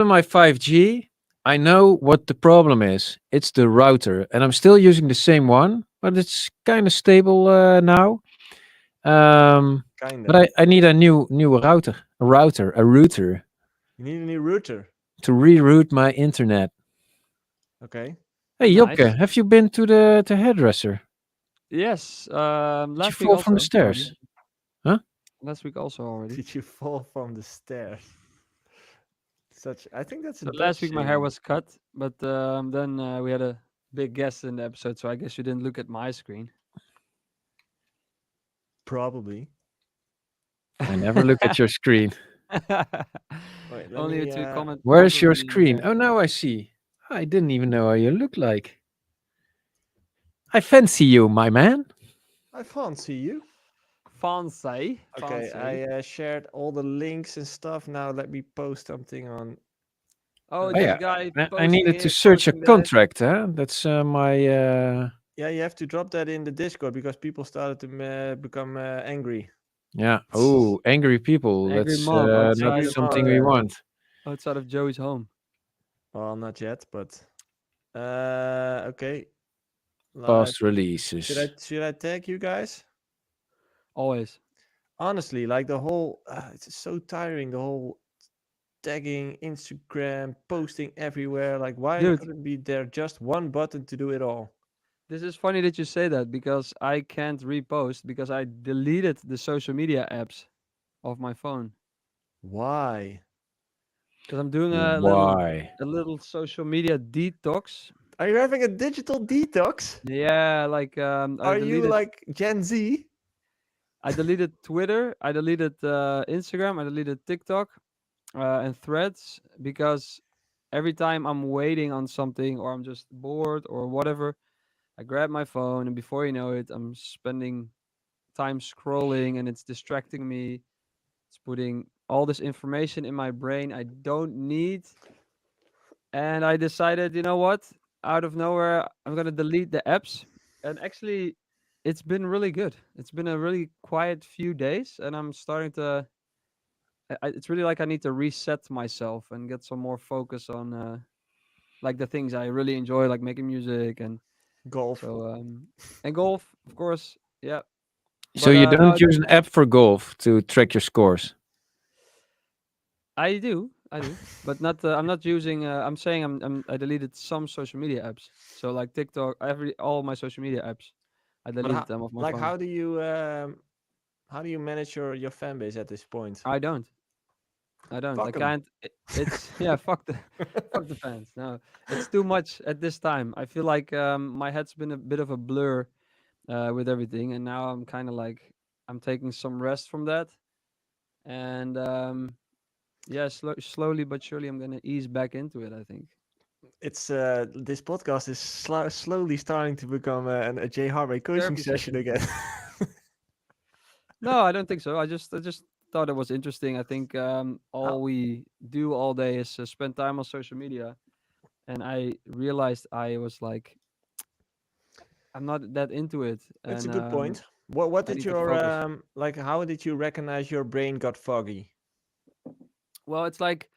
my 5G, I know what the problem is. It's the router, and I'm still using the same one, but it's kind of stable now. But Kinda. I need a new router You need a new router. to reroute my internet. Okay. Hey Nice. Jokke, have you been to the hairdresser? Yes. Did you Last week fall from the also already. stairs? Huh? Last week also already. Did you fall from the stairs? I think that's a So last Dutch week my hair saying. was cut, but then we had a big guest in the episode, so I guess you didn't look at my screen. Probably. I never look at your screen. Wait, let Only me. to comment Where's your positively. screen? Oh, now I see. I didn't even know how you look like. I fancy you, my man. I fancy you. Fancy, Okay, fancy. I shared all the links and stuff. Now let me post something on. Oh, Oh this yeah, guy I posting needed to here, search a posting that. contract. Huh? That's my. Yeah, you have to drop that in the Discord because people started to become angry. Yeah. Oh, angry people. Angry That's mob not Angry something mob, we yeah. want. outside of Joey's home. Well, not yet, but okay. Like, Past releases. should I tag you guys? Always. Honestly, like the whole, it's so tiring. The whole tagging, Instagram, posting everywhere. Like, why Dude, couldn't be there just one button to do it all? this is funny that you say that because I can't repost because I deleted the social media apps off my phone. Why? Because I'm doing Why? a little social media detox. Are you having a digital detox? Yeah, like Are you like Gen Z? I deleted Twitter, I deleted Instagram, I deleted TikTok, and Threads because every time I'm waiting on something or I'm just bored or whatever, I grab my phone and before you know it, I'm spending time scrolling and it's distracting me. It's putting all this information in my brain I don't need. And I decided, you know what? Out of nowhere, I'm gonna delete the apps. And actually, it's been really good. It's been a really quiet few days, and I'm starting to. It's really like I need to reset myself and get some more focus on like the things I really enjoy, like making music and Golf. so and golf, of course. Yeah, So but you no, don't use an app for golf to track your scores? I do, but not. I'm not using. I'm saying I deleted some social media apps. So like TikTok, all my social media apps, I But deleted them off my like, phone. how do you manage your fan base at this point? I don't. I don't. I Fuck them. can't. It's yeah. Fuck the fuck the fans. No, it's too much at this time. I feel like my head's been a bit of a blur with everything, and now I'm kind of like I'm taking some rest from that, and yeah, slowly but surely I'm gonna ease back into it. I think. It's this podcast is slowly starting to become a J Harvey coaching Therapy session session. again. No, I don't think so. I just thought it was interesting. I think Oh, all we do all day is spend time on social media, and I realized I was like, I'm not that into it, that's a and good point. What I did need to your focus. like? How did you recognize your brain got foggy? Well, it's like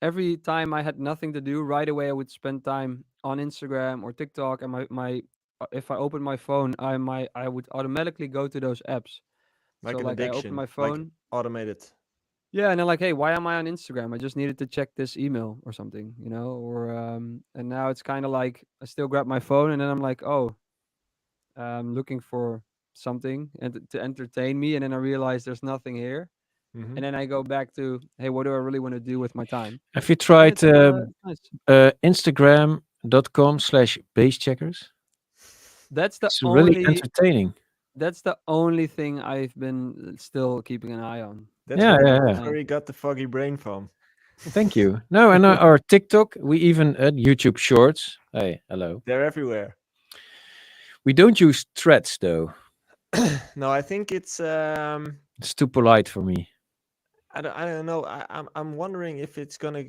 every time I had nothing to do, right away I would spend time on Instagram or TikTok, and my if I open my phone, I would automatically go to those apps. So Like an like I open addiction, my like phone. automated. Yeah, and then like, hey, why am I on Instagram? I just needed to check this email or something, or and now it's kind of like I still grab my phone and then I'm like, oh, I'm looking for something and to entertain me, and then I realize there's nothing here, Mm-hmm. and then I go back to, hey, what do I really want to do with my time? Have you And tried it's nice. Instagram.com/base checkers? That's the It's really only entertaining. that's the only thing I've been still keeping an eye on. That's Yeah, where yeah, And yeah. that's where he got the foggy brain from. Thank you. No, and our TikTok, we even YouTube Shorts. Hey, hello. They're everywhere. We don't use threads though. No, I think it's It's too polite for me. I don't know. I'm wondering if it's gonna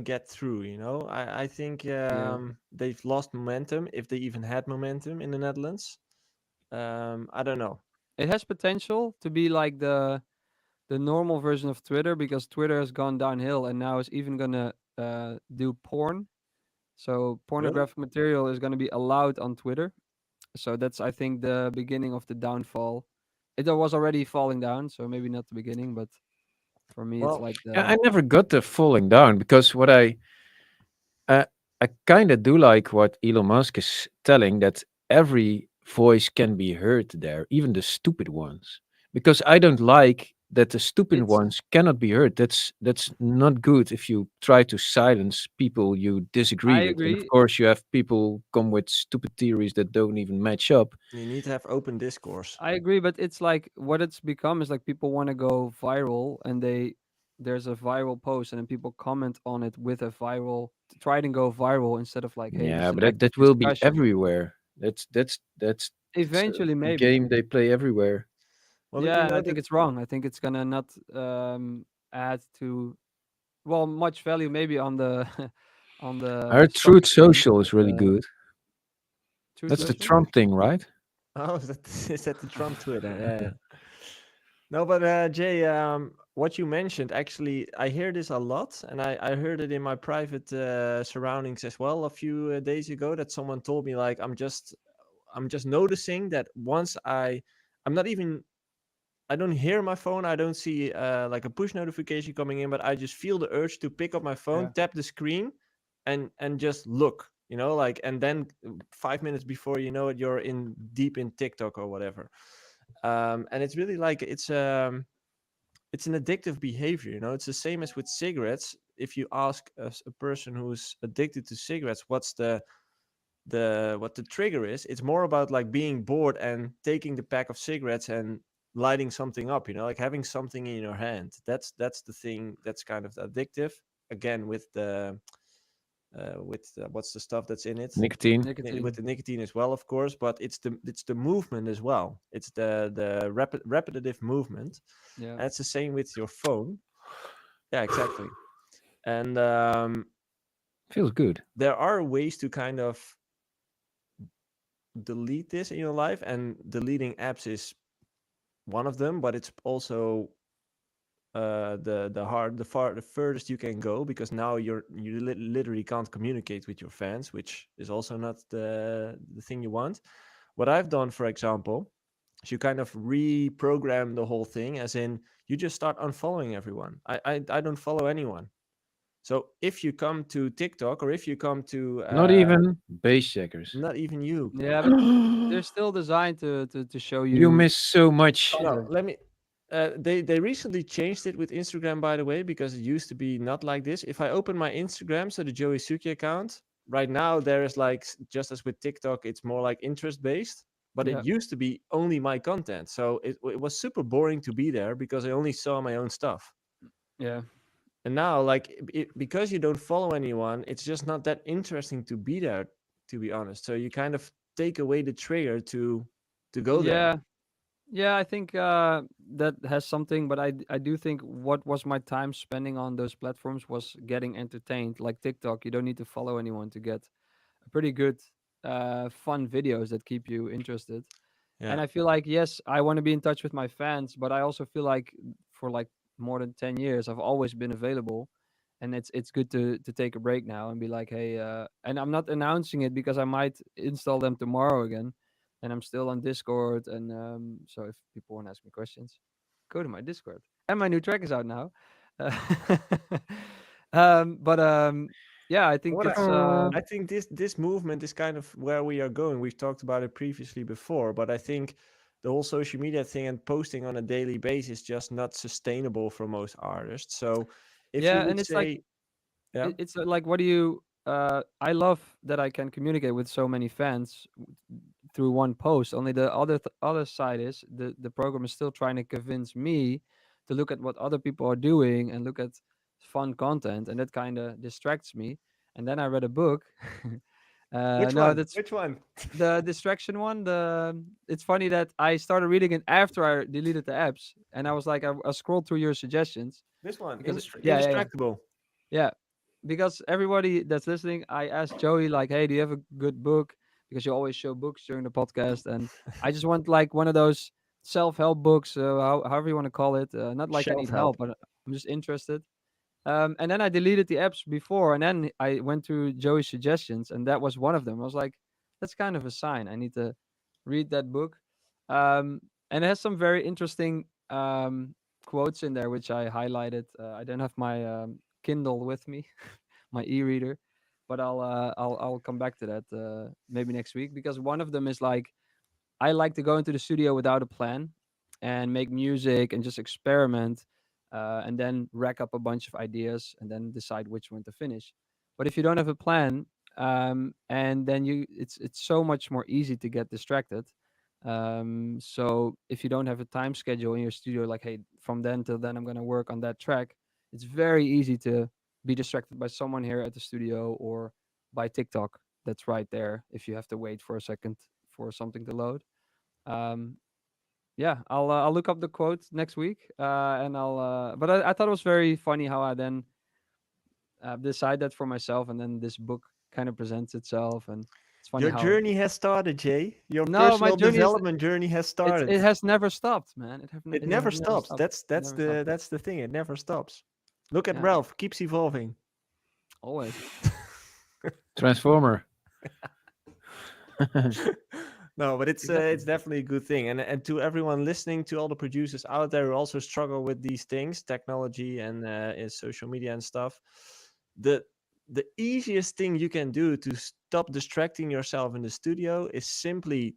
get through. I think yeah, they've lost momentum, if they even had momentum in the Netherlands. I don't know. it has potential to be like the normal version of Twitter because Twitter has gone downhill and now it's even gonna do porn. So Really? pornographic material is going to be allowed on Twitter. So that's, I think, the beginning of the downfall. It was already falling down, so maybe not the beginning, but for me, it's Well, like Yeah, the I never got the falling down because what uh, I kind of do like what Elon Musk is telling that every voice can be heard there, even the stupid ones. Because I don't like that the stupid it's. ones cannot be heard. That's not good if you try to silence people you disagree I with. And of agree. course, you have people come with stupid theories that don't even match up. you need to have open discourse. I agree, but it's like what it's become is like people want to go viral, and there's a viral post, and then people comment on it with a viral to try and go viral instead of like, hey, this Yeah, is an but that, active that will be discussion. everywhere. That's Eventually, a maybe. game they play everywhere. Well, but Yeah, you and know I think that it's wrong. I think it's gonna not add to, well, much value maybe on the on the Our stock Truth exchange, Social but is really good. Truth That's the Social. Trump thing, right? oh, is that the Trump Twitter? Yeah, yeah. No, but Jay, what you mentioned, actually, I hear this a lot, and I heard it in my private surroundings as well a few days ago. That someone told me like I'm just noticing that once I'm not even I don't hear my phone. I don't see like a push notification coming in, but I just feel the urge to pick up my phone, Yeah, tap the screen, and just look. Like, and then 5 minutes before you know it, you're in deep in TikTok or whatever. And it's really like it's an addictive behavior. It's the same as with cigarettes. If you ask a person who's addicted to cigarettes, what's the what the trigger is, it's more about like being bored and taking the pack of cigarettes and lighting something up, like having something in your hand. That's the thing that's kind of addictive. Again, with what's the stuff that's in it, Nicotine. with nicotine. the nicotine as well, of course, but it's the movement as well. It's the repetitive movement, Yeah, and it's the same with your phone. Yeah, exactly. And Feels good. there are ways to kind of delete this in your life, and deleting apps is one of them, but it's also the furthest you can go, because now you literally can't communicate with your fans, which is also not the thing you want. What I've done, for example, is you kind of reprogram the whole thing, as in you just start unfollowing everyone. I don't follow anyone. So if you come to TikTok, or if you come to Not even base checkers. not even you. yeah, but they're still designed to show You you miss so much. Oh no, content. let me. They recently changed it with Instagram, by the way, because it used to be not like this. If I open my Instagram, so the Joey Suki account, right now there is like just as with TikTok, it's more like interest based. But it Yeah, used to be only my content, so it was super boring to be there because I only saw my own stuff. yeah. And now, like, because you don't follow anyone, it's just not that interesting to be there, to be honest. So you kind of take away the trigger to go there. Yeah, yeah, I think that has something, but I do think what was my time spending on those platforms was getting entertained. Like TikTok, you don't need to follow anyone to get a pretty good, fun videos that keep you interested. Yeah. And I feel like, yes, I want to be in touch with my fans, but I also feel like for like more than 10 years, I've always been available, and it's good to take a break now and be like, hey, and I'm not announcing it because I might install them tomorrow again, and I'm still on Discord, and so if people want to ask me questions, go to my Discord, and my new track is out now. Uh, but yeah, I think What it's Oh. I think this movement is kind of where we are going. We've talked about it previously before, but I think the whole social media thing and posting on a daily basis is just not sustainable for most artists. So if you yeah, would and it's like say, yeah, it's like, what do you I love that I can communicate with so many fans through one post. Only the other side is the program is still trying to convince me to look at what other people are doing and look at fun content, and that kind of distracts me. And then I read a book. which No, one? that's Which one? the distraction one. The It's funny that I started reading it after I deleted the apps, and I was like, I scrolled through your suggestions This one, because yeah. indistractable. Yeah, because everybody that's listening, I asked Joey like, "Hey, do you have a good book?" Because you always show books during the podcast, and I just want like one of those self-help books, however you want to call it. Not like I Shelf need help. help, but I'm just interested. And then I deleted the apps before, and then I went to Joey's suggestions, and that was one of them. I was like, that's kind of a sign. I need to read that book. And it has some very interesting quotes in there, which I highlighted. I don't have my Kindle with me, my e-reader, but I'll come back to that maybe next week, because one of them is like, I like to go into the studio without a plan and make music and just experiment, and then rack up a bunch of ideas and then decide which one to finish. But if you don't have a plan, and then it's so much more easy to get distracted. So if you don't have a time schedule in your studio, like, hey, from then till then I'm gonna work on that track, it's very easy to be distracted by someone here at the studio or by TikTok that's right there if you have to wait for a second for something to load. um yeah, I'll look up the quote next week, and I'll but I thought it was very funny how I then decide that for myself, and then this book kind of presents itself, and it's funny Your how, journey has started, Jay. Your no, my personal journey is, development journey has started. it has never stopped, man. It It never has never stops. stopped. It That's never stopped. the thing. It never stops. Look at Yeah, Ralph. Keeps evolving. always. Transformer. No, but Exactly. it's definitely a good thing. And to everyone listening, to all the producers out there who also struggle with these things, technology and social media and stuff, the the easiest thing you can do to stop distracting yourself in the studio is simply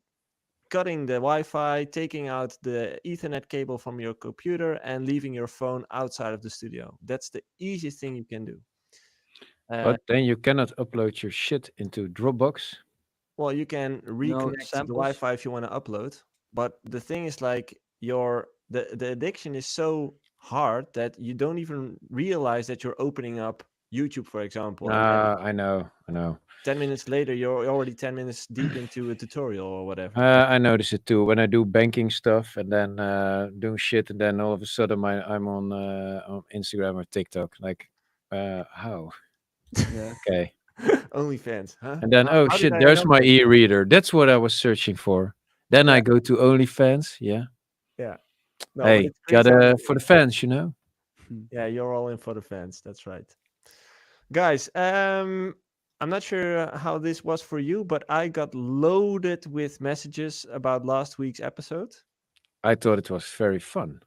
cutting the Wi-Fi, taking out the Ethernet cable from your computer, and leaving your phone outside of the studio. That's the easiest thing you can do. Uh, But then you cannot upload your shit into Dropbox. well, you can No reconnect to the samples. Wi-Fi if you want to upload, but the thing is, like, the addiction is so hard that you don't even realize that you're opening up YouTube, for example, and then I know, I know. 10 minutes later you're already 10 minutes deep into a tutorial or whatever. I notice it too when I do banking stuff and then doing shit, and then all of a sudden I'm on Instagram or TikTok. Like, how? Yeah. Okay. OnlyFans, huh? And then, oh How did shit, I end there's up my there? e-reader. That's what I was searching for. Then Yeah, I go to OnlyFans. Yeah. yeah. No, but Hey, it's crazy. gotta for the fans, you know. Yeah, you're all in for the fans. That's right. Guys, I'm not sure how this was for you, but I got loaded with messages about last week's episode. I thought it was very fun.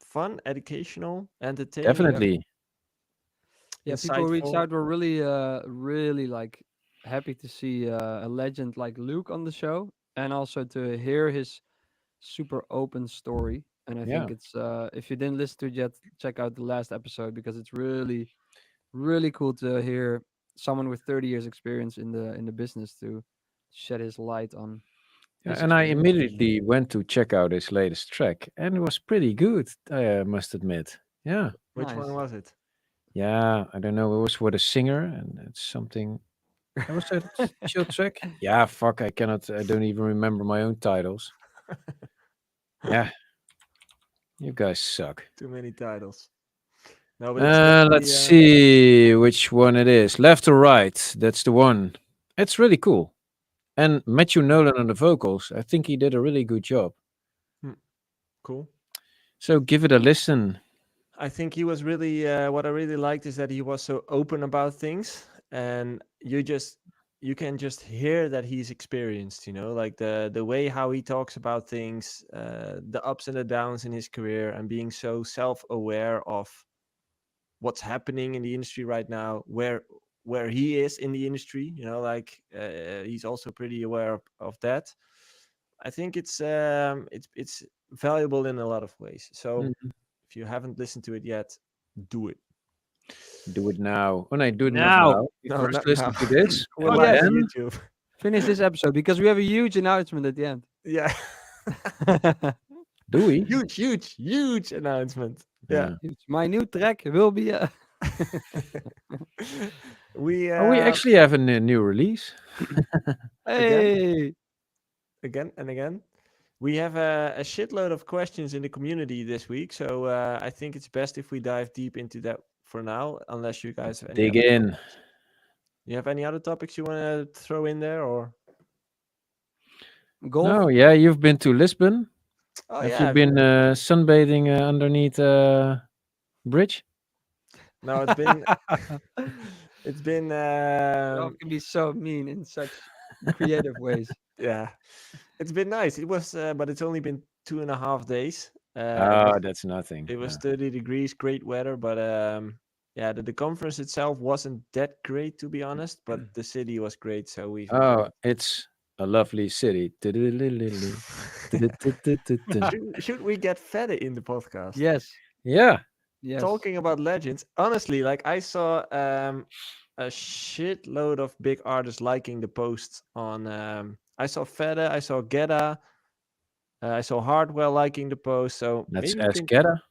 Fun, educational, entertaining, Yeah. Definitely. Yeah, people reached insightful. out, were really really like happy to see a legend like Luke on the show, and also to hear his super open story. And I Yeah. think it's if you didn't listen to it yet, check out the last episode, because it's really really cool to hear someone with 30 years experience in the business to shed his light on Yeah, his and I experience. immediately went to check out his latest track, and it was pretty good. I must admit. Yeah. Which one Nice. was it? Yeah. I don't know. It was with a singer, and it's something. That was a chill track. Yeah. Fuck. I cannot. I don't even remember my own titles. Yeah. You guys suck. Too many titles. No, but it's definitely Let's see which one it is. Left or right? That's the one. It's really cool. And Matthew Nolan on the vocals. I think he did a really good job. hmm, cool. So give it a listen. I think he was really what I really liked is that he was so open about things, and you can just hear that he's experienced, like the way how he talks about things, the ups and the downs in his career, and being so self-aware of what's happening in the industry right now, where he is in the industry, like he's also pretty aware of that. I think it's valuable in a lot of ways. So Mhm. if you haven't listened to it yet, do it. Do it now. Oh, no, do it not Now, now. You No, first not listen now. to this, We're oh and live yes, on then YouTube. finish this episode because we have a huge announcement at the end. Yeah. do we? Huge, huge, huge announcement. Yeah. Yeah. Huge. My new track will be We Oh, we actually have a new release. again, hey. again, and again. We have a shitload of questions in the community this week, so I think it's best if we dive deep into that for now, unless you guys have any Dig other in. topics. You have any other topics you want to throw in there, or? Golf. No, yeah, you've been to Lisbon. Oh Have you yeah, I've been been sunbathing underneath a bridge? No, it's been it's been Ralph can be so mean in such creative ways. yeah, it's been nice. It was, but it's only been 2.5 days. It Oh, was that's nothing. it was Yeah. 30 degrees, great weather, but yeah, the conference itself wasn't that great to be honest, but the city was great, so we've enjoyed Oh, it's a lovely city. Tudulululu. Tudututututu. should we get Fede in the podcast? Yes, Yeah. yes. Talking about legends, honestly, like I saw a shitload of big artists liking the posts on. I saw Fede, I saw Gedda, I saw Hardwell liking the post. So Let's maybe we ask can, Gedda.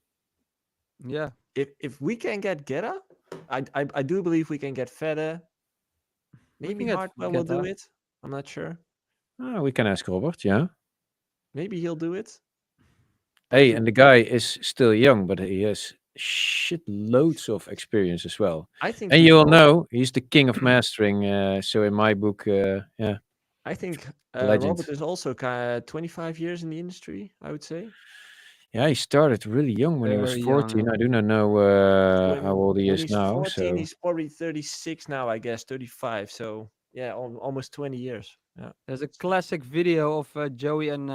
Yeah, if we can get Gedda, I do believe we can get Fede. we Maybe can Hardwell will get do that. it. I'm not sure. Oh, we can ask Robert, yeah. Maybe he'll do it. But Hey, and the guy is still young, but he has shit loads of experience as well. I think And he's you'll more. know he's the king of mastering. So in my book, yeah, I think legend. Robert is also kind of 25 years in the industry. I would say. Yeah, he started really young when he was Very young. 14. I do not know how old he When is he's now. 14, So he's probably 36 now, I guess, 35. So yeah, almost 20 years. Yeah. There's a classic video of Joey and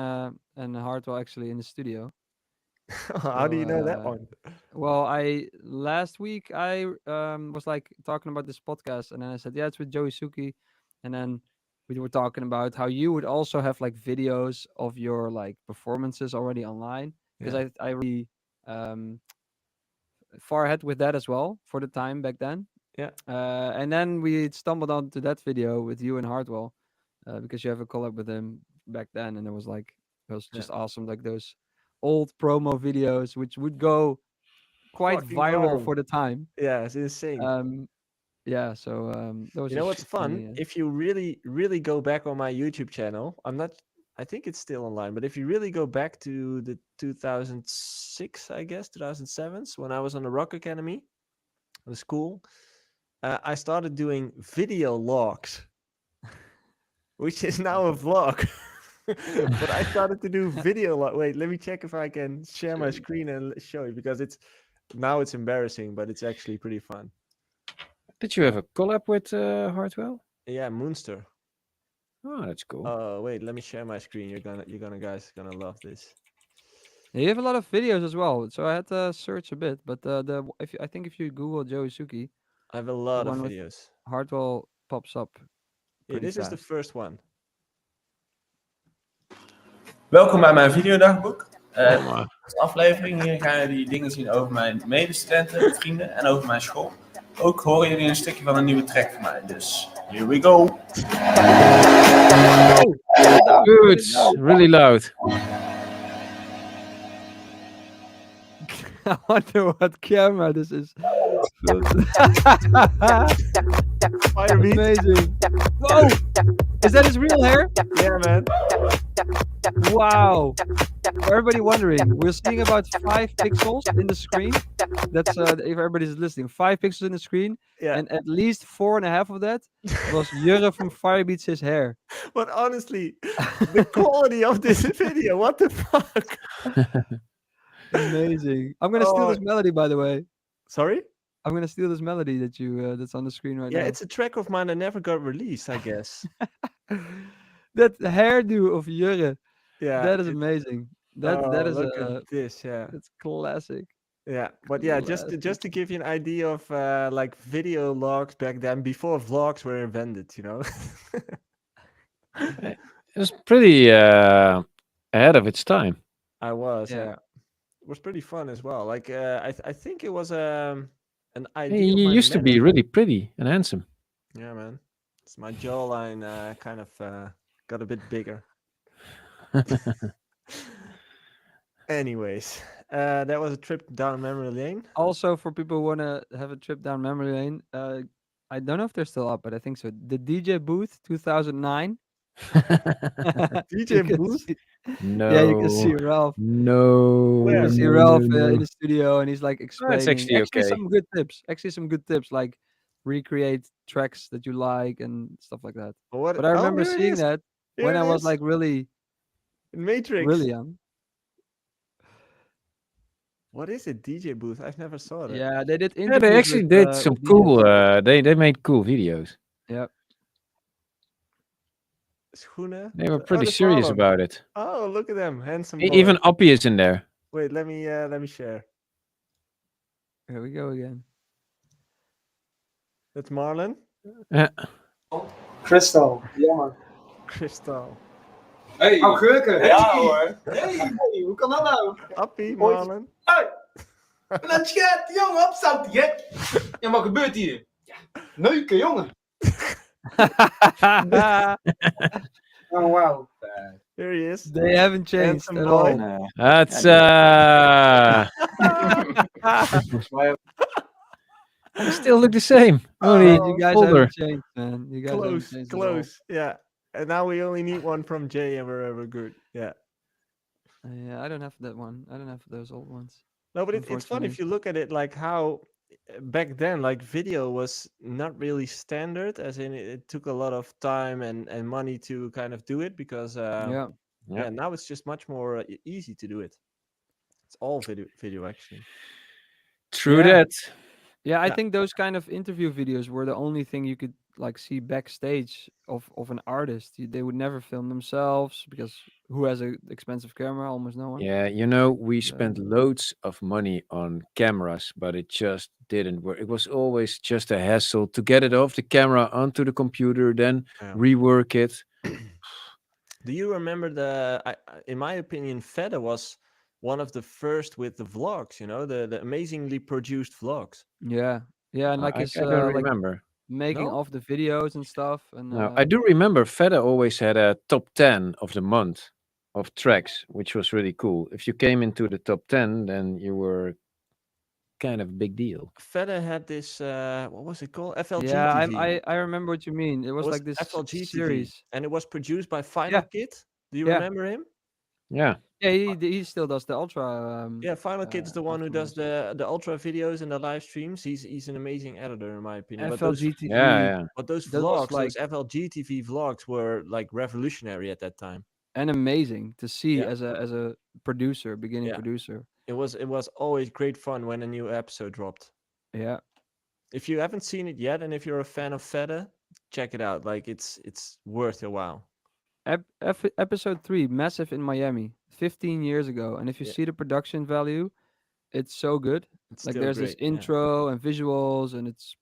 Hartwell actually in the studio. How do So you know that one? well, I last week I was like talking about this podcast, and then I said, yeah, it's with Joey Suki, and then we were talking about how you would also have like videos of your like performances already online, because Yeah. I really um far ahead with that as well for the time back then. Yeah. And then we stumbled onto that video with you and Hartwell, because you have a collab with him back then, and it was Yeah. just awesome. Like those old promo videos, which would go quite Fucking viral viral. for the time. Yeah, it's insane. Um, yeah, so that was You know just what's fun? funny. If you really, really go back on my YouTube channel, I think it's still online, but if you really go back to the 2006, I guess, 2007s, when I was on the Rock Academy, the school, I started doing video logs, which is now a vlog. But I started to do video log. Wait, let me check if I can share my screen and show you because it's embarrassing, but it's actually pretty fun. did you have a collab with Hartwell? Yeah, Moonster. Oh, that's cool. Wait, let me share my screen. You're gonna guys gonna love this. You have a lot of videos as well, so I had to search a bit. But I think if you Google Joey Suki, I have a the lot of one with videos. Hartwell pops up Yeah, pretty this is the fast. first one. Welkom bij mijn videodagboek. Oh, my. Deze aflevering hier gaan jullie dingen zien over mijn medestudenten, vrienden en over mijn school. Ook horen jullie een stukje van een nieuwe track van mij. Dus here we go. Good. Really loud. I wonder what camera this is. Firebeat. Amazing. Whoa! Is that his real hair? Yeah, man. Wow. For everybody wondering, we're seeing about 5 pixels in the screen. That's if everybody's listening, 5 pixels in the screen, Yeah. and at least 4.5 of that was Jurre from Firebeats' his hair. But honestly, the quality of this video, what the fuck? Amazing. I'm gonna steal Oh. this melody, by the way. Sorry? I'm gonna steal this melody that you that's on the screen right Yeah, now. it's a track of mine that never got released, I guess. That hairdo of Jurre, Yeah. that is amazing. That is look at this, yeah. that's classic. Yeah, but yeah, Classic. just to give you an idea of like video logs back then, before vlogs were invented, you know. It was pretty ahead of its time. I was, Yeah. yeah. It was pretty fun as well. Like I think it was an Hey, idea. Of you my used to be mentor. really pretty and handsome. Yeah, man. It's my jawline kind of got a bit bigger. Anyways, that was a trip down memory lane. Also, for people who wanna have a trip down memory lane, I don't know if they're still up, but I think so. The DJ booth 2009. DJ You can booth? see- No. Yeah, you can see Ralph. No. You Where? can see no, Ralph no, in no. the studio, and he's like explaining. actually okay. some good tips. Actually, some good tips like recreate tracks that you like and stuff like that. What? But I remember here it seeing is. that Here when it I was is. like really, In Matrix. really young. What is it? DJ booth? I've never saw that. Yeah, they did Yeah, they interviews actually did some with cool. DJs. They made cool videos. Yeah. Schoenen? They were Oh, pretty that's serious Marlon. about it. Oh, look at them, handsome Even boy. Appie is in there. Wait, let me share. Here we go again. That's Marlon. Uh, Crystal. Ja, man. Crystal. Hey. Augurken. Ja hoor. Hey, hoe kan dat nou? Appie, Ooit- Marlon. Dat chat, jongen, op zout hè? Ja, wat gebeurt hier? Neuken, jongen. Oh, wow. Here he is. They haven't changed Handsome at boy. all. that's they still look the same. Only Oh, You guys older. haven't changed, man. You guys haven't Close, changed at all. close. Yeah. And now we only need one from Jay, and we're good. Yeah. Yeah, I don't have that one. I don't have those old ones. No, but it's fun Unfortunately. if you look at it, like how back then, like video was not really standard, as in it took a lot of time and money to kind of do it because Yeah. yeah, now it's just much more easy to do it. It's all video actually. True Yeah. that. Yeah, I Yeah. think those kind of interview videos were the only thing you could like see backstage of an artist. They would never film themselves because who has an expensive camera? Almost no one. Yeah, you know, we spent Um, loads of money on cameras, but it just didn't work. It was always just a hassle to get it off the camera onto the computer, then Yeah. rework it. Do you remember in my opinion, Fedder was one of the first with the vlogs, you know, the amazingly produced vlogs. Yeah, yeah, and like I his don't like remember. making No? of the videos and stuff. And No, I do remember Fedder always had a top 10 of the month of tracks, which was really cool. If you came into the top 10, then you were kind of a big deal. Fedder had this what was it called? FLG yeah, TV. I remember what you mean. It It was was like this FLG TV, series. and it was produced by Final Yeah. Kid. Do you Yeah. remember him? Yeah. Yeah, he still does the ultra. Yeah, Final Kid's the one who does afterwards. the ultra videos and the live streams. He's an amazing editor in my opinion. But those FLG TV. Yeah. but those That was vlogs, like- those FLG TV vlogs were like revolutionary at that time. and amazing to see Yeah. as a producer, beginning Yeah. producer. It was always great fun when a new episode dropped. Yeah. If you haven't seen it yet, and if you're a fan of Fedder, check it out. Like it's worth a while. Episode 3, Massive in Miami, 15 years ago. And if you Yeah. see the production value, it's so good. It's Like still there's this great, yeah. intro and visuals, and it's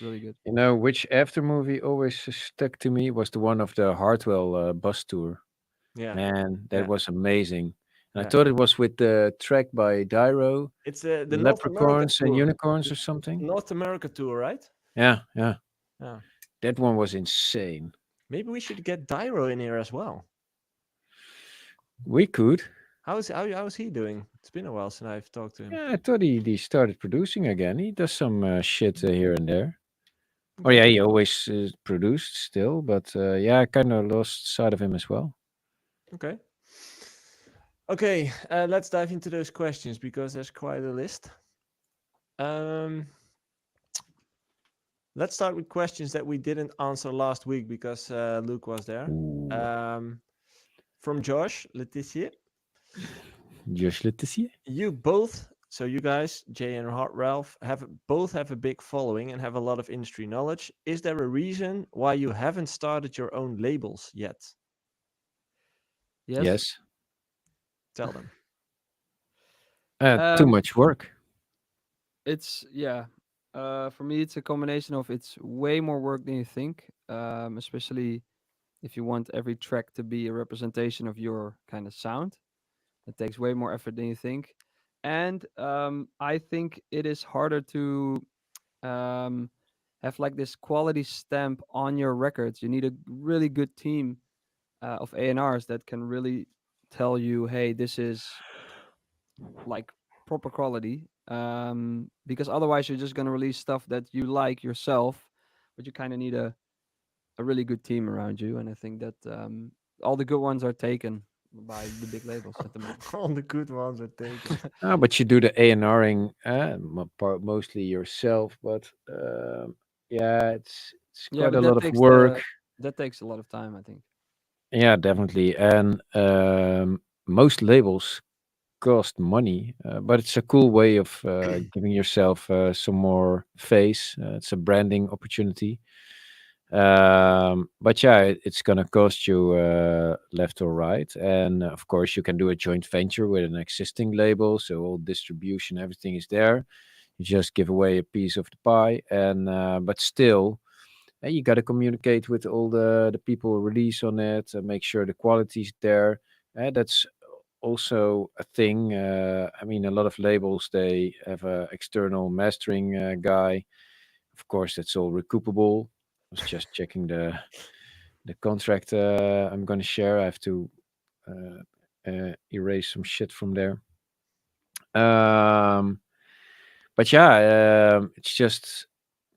really good. You know, which after movie always stuck to me was the one of the Hartwell bus tour. Yeah, Man, that Yeah. was amazing. And I Yeah. thought it was with the track by Dyro, it's the North America Leprechauns and tour. Unicorns or something. North America tour, right? Yeah. Yeah. That one was insane. Maybe we should get Dyro in here as well. We could. How's he doing? It's been a while since I've talked to him. Yeah, I thought he started producing again. He does some shit here and there. Oh yeah, he always produced still, but yeah, I kind of lost sight of him as well. Okay. Okay, let's dive into those questions because there's quite a list. Let's start with questions that we didn't answer last week because Luke was there. Ooh. From Josh Letitia. Just let us see. You both, so you guys, Jay and Ralph, both have a big following and have a lot of industry knowledge. Is there a reason why you haven't started your own labels yet? Yes. Tell them. Too much work. It's for me it's a combination of it's way more work than you think, especially if you want every track to be a representation of your kind of sound. It takes way more effort than you think, and I think it is harder to have like this quality stamp on your records. You need a really good team of A&Rs that can really tell you, hey, this is like proper quality, because otherwise you're just going to release stuff that you like yourself, but you kind of need a really good team around you. And I think that all the good ones are taken by the big labels at the moment. All the good ones are taken. But you do the A&Ring mostly yourself, but yeah, it's Yeah, quite but a that lot of takes work. that takes a lot of time, I think. Yeah, definitely. And most labels cost money, but it's a cool way of giving yourself some more face. It's a branding opportunity. But yeah, it's gonna cost you left or right, and of course you can do a joint venture with an existing label, so all distribution, everything is there. You just give away a piece of the pie, and but still, you got to communicate with all the people who release on it, make sure the quality's there. That's also a thing. I mean, a lot of labels they have a external mastering guy. Of course, that's all recoupable. I was just checking the contract I'm going to share. I have to erase some shit from there. Um, but yeah, it's just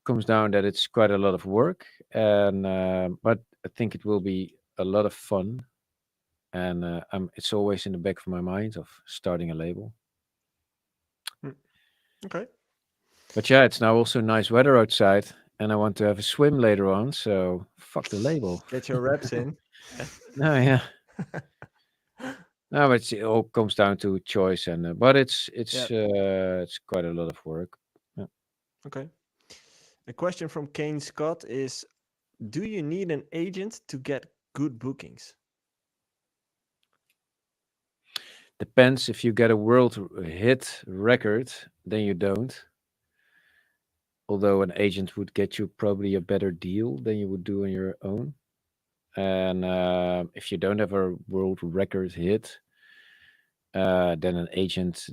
comes down that it's quite a lot of work, and but I think it will be a lot of fun, and it's always in the back of my mind of starting a label. Mm, okay. But yeah, it's now also nice weather outside, and I want to have a swim later on. So fuck the label. Get your reps in. No, yeah, no, but it all comes down to choice, and but Yeah. it's quite a lot of work. Yeah. Okay. A question from Kane Scott is: do you need an agent to get good bookings? Depends if you get a world hit record, then you don't. Although an agent would get you probably a better deal than you would do on your own. And if you don't have a world record hit, then an agent,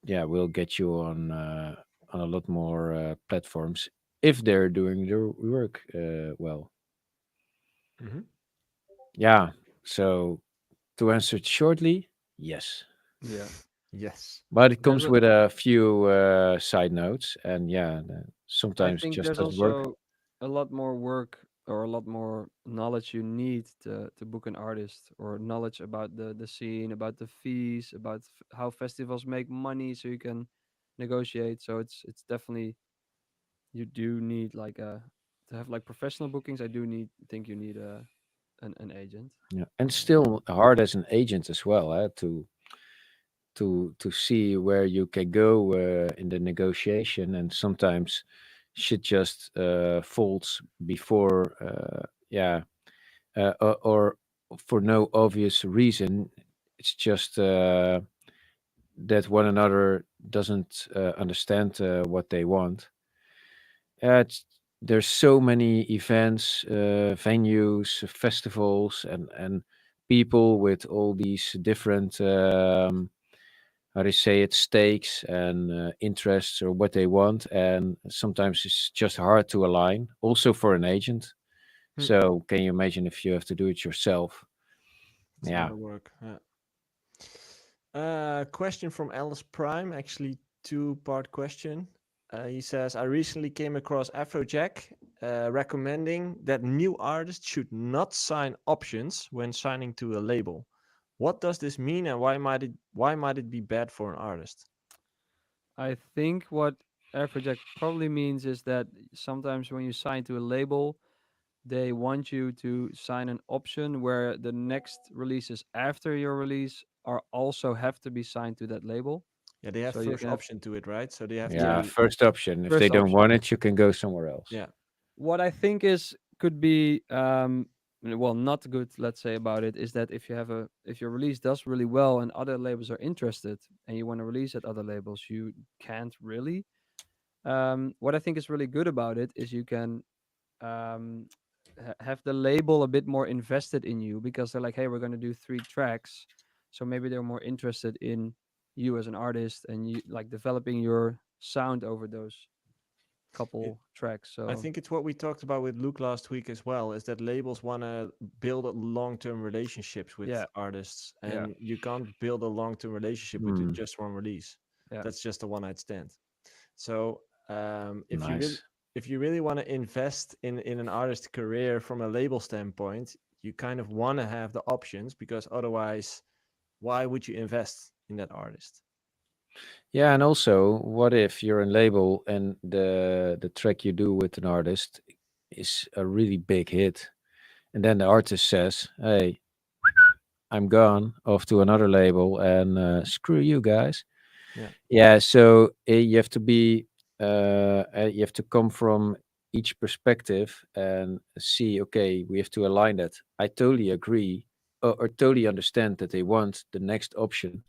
yeah, will get you on a lot more platforms if they're doing their work well. Mm-hmm. Yeah. So to answer it shortly, yes. Yeah. Yes. But it There's comes a with a few side notes, and yeah, I sometimes it think just there's doesn't work. also a lot more work or a lot more knowledge you need to book an artist, or knowledge about the scene, about the fees, about how festivals make money, so you can negotiate. So it's definitely, you do need like a, to have like professional bookings. I do need think you need an agent. Yeah, and still hard as an agent as well, to see where you can go in the negotiation, and sometimes shit just folds before, yeah, or for no obvious reason. It's just that one another doesn't understand what they want. There's so many events, venues, festivals, and people with all these different, how they say it, stakes and interests or what they want, and sometimes it's just hard to align. Also for an agent. Hmm. So can you imagine if you have to do it yourself? It's a lot Yeah. of work. Yeah. Question from Alice Prime, actually two-part question. He says, I recently came across Afrojack recommending that new artists should not sign options when signing to a label. What does this mean, and why might it be bad for an artist? I think what Afrojack probably means is that sometimes when you sign to a label, they want you to sign an option where the next releases after your release are also have to be signed to that label. Yeah, they have So you first can have, option to it, right? So they have Yeah, yeah, to. first option. If they first don't option. want it, you can go somewhere else. Yeah. What I think is could be well, not good, let's say, about it is that if you have a, if your release does really well and other labels are interested and you want to release at other labels, you can't really. What I think is really good about it is you can um, have the label a bit more invested in you, because they're like, hey, we're going to do 3 tracks, so maybe they're more interested in you as an artist and you like developing your sound over those It, couple tracks. I So think it's what we talked about with Luke last week as well, is that labels want to build long-term relationships with yeah, artists, yeah, and you can't build a long-term relationship with Hmm, just one release. yeah. That's just a one-night stand. So nice. if you really want to invest in an artist's career from a label standpoint, you kind of want to have the options, because otherwise, why would you invest in that artist? Yeah, and also, what if you're in label and the track you do with an artist is a really big hit, and then the artist says, "Hey, I'm gone off to another label, and screw you guys. Yeah. Yeah, so you have to be, you have to come from each perspective and see. Okay, we have to align that. I totally agree, or totally understand that they want the next option,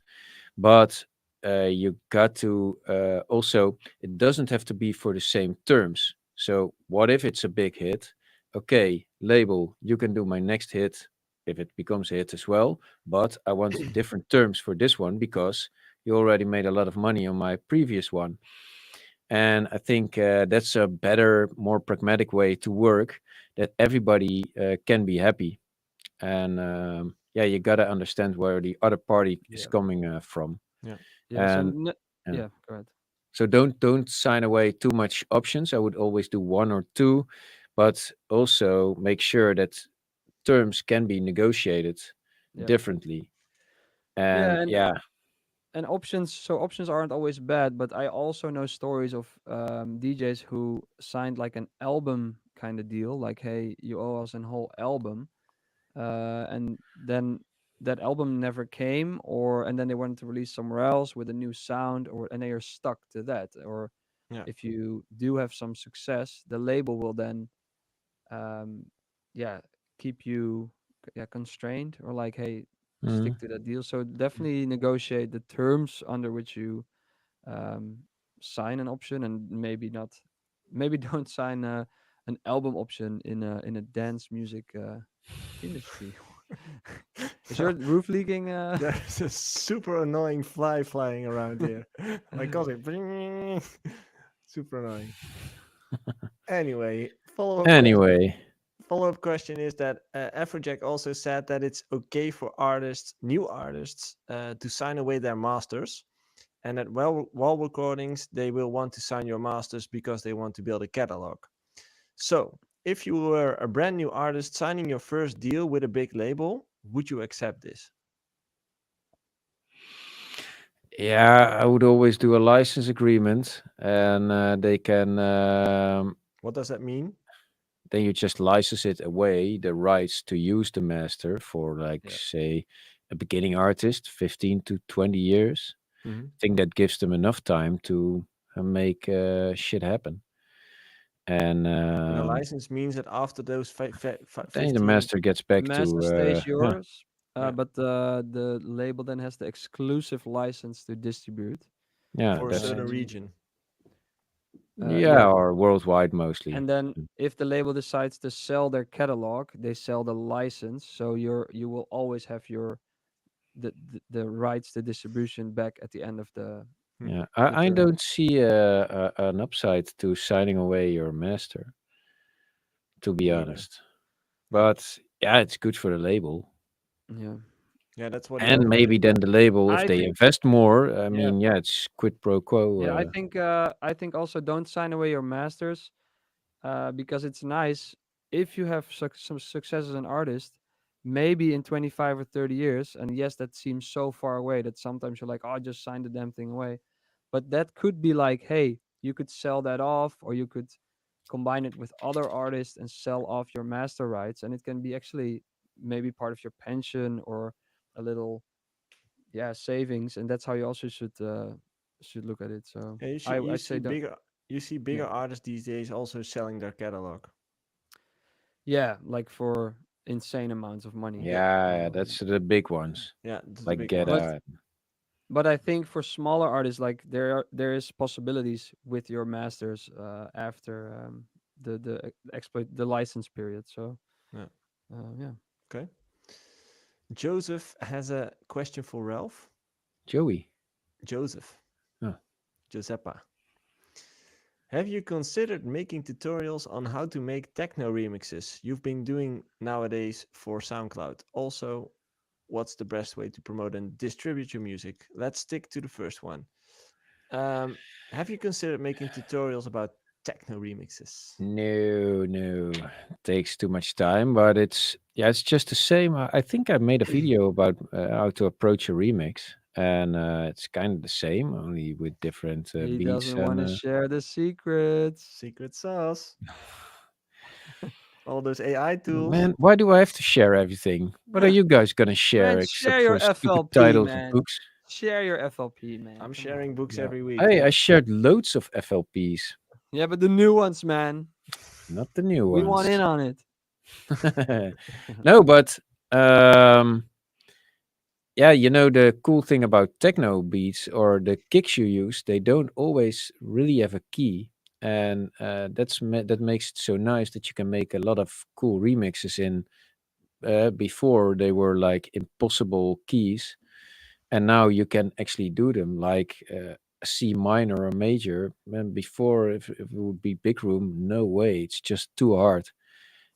but you got to also. It doesn't have to be for the same terms. So what if it's a big hit? Okay, label, you can do my next hit if it becomes a hit as well, but I want different terms for this one because you already made a lot of money on my previous one. And I think that's a better, more pragmatic way to work, that everybody can be happy. And yeah, you got to understand where the other party is Yeah. coming from. Yeah. Yeah. So And yeah. yeah, go ahead. So don't sign away too much options. I would always do one or two, but also make sure that terms can be negotiated Yeah. differently. Yeah, And yeah, and options. So options aren't always bad, but I also know stories of DJs who signed like an album kind of deal, like, hey, you owe us a whole album, and then that album never came, or and then they wanted to release somewhere else with a new sound, or and they are stuck to that. Or Yeah. if you do have some success, the label will then um yeah keep you yeah constrained, or like, hey, mm, stick to that deal. So definitely negotiate the terms under which you um sign an option, and maybe not, maybe don't sign an album option in a dance music industry. Is your No, roof leaking? there's a super annoying fly flying around here. My cousin. Super annoying. Anyway, anyway, follow up question is that Afrojack also said that it's okay for artists, new artists, to sign away their masters, and that while recordings they will want to sign your masters because they want to build a catalog. So, if you were a brand new artist signing your first deal with a big label, would you accept this? yeah, I would always do a license agreement, and they can What does that mean? then you just license it away, the rights to use the master for, like, Yeah. say, a beginning artist, 15 to 20 years. Mm-hmm. I think that gives them enough time to make shit happen. And And a license means that after those then the 15, master gets The back master to stays yeah, yours, yeah, but the label then has the exclusive license to distribute. yeah, for a that's certain it. Um, region. Yeah, yeah, or worldwide mostly. and then Mm. if the label decides to sell their catalog, they sell the license. So you will always have your the rights to distribution back at the end of Hmm. Yeah, the I term. don't see an upside to signing away your master, to be Me neither. honest. But yeah, it's good for the label. Yeah, Yeah, that's what he And always maybe did. then the label, if I they think. invest more, I Yeah, mean, yeah, it's quid pro quo. yeah. I think also don't sign away your masters, because it's nice if you have some success as an artist, maybe in 25 or 30 years. And yes, that seems so far away that sometimes you're like, oh, just sign the damn thing away. But that could be like, hey, you could sell that off, or you could combine it with other artists and sell off your master rights. And it can be actually maybe part of your pension, or a little, yeah, savings. And that's how you also should look at it. So Yeah, I say don't. you see Yeah. bigger artists these days also selling their catalog. Yeah, like for insane amounts of money. Yeah, Yeah, that's the big ones, yeah, the like big Get But ones. Out. I think for smaller artists, like there is possibilities with your masters after the license period. So Yeah. yeah, Okay. Joseph has a question for Ralph. Joey. Joseph, Huh. Giuseppa, have you considered making tutorials on how to make techno remixes you've been doing nowadays for SoundCloud? Also, what's the best way to promote and distribute your music? Let's stick to the first one. Um, have you considered making tutorials about techno remixes? No, no, takes too much time, but it's yeah, it's just the same. I think I made a video about how to approach a remix, and it's kind of the same, only with different he beats doesn't want and to share the secrets. Secret sauce. All those AI tools. Man, why do I have to share everything? What are you guys gonna Man, share except share for your stupid FLP, titles of man. books? Share your FLP, man. I'm Come on. sharing books Yeah. every week. Hey, Yeah. I shared loads of FLPs, Yeah, but the new ones, man. not the new We want in ones. on it. No, but um, yeah, the cool thing about techno beats or the kicks you use, they don't always really have a key, and that makes it so nice that you can make a lot of cool remixes in. Before they were like impossible keys, and now you can actually do them like a C minor or major. And before, if it would be big room, no way, it's just too hard.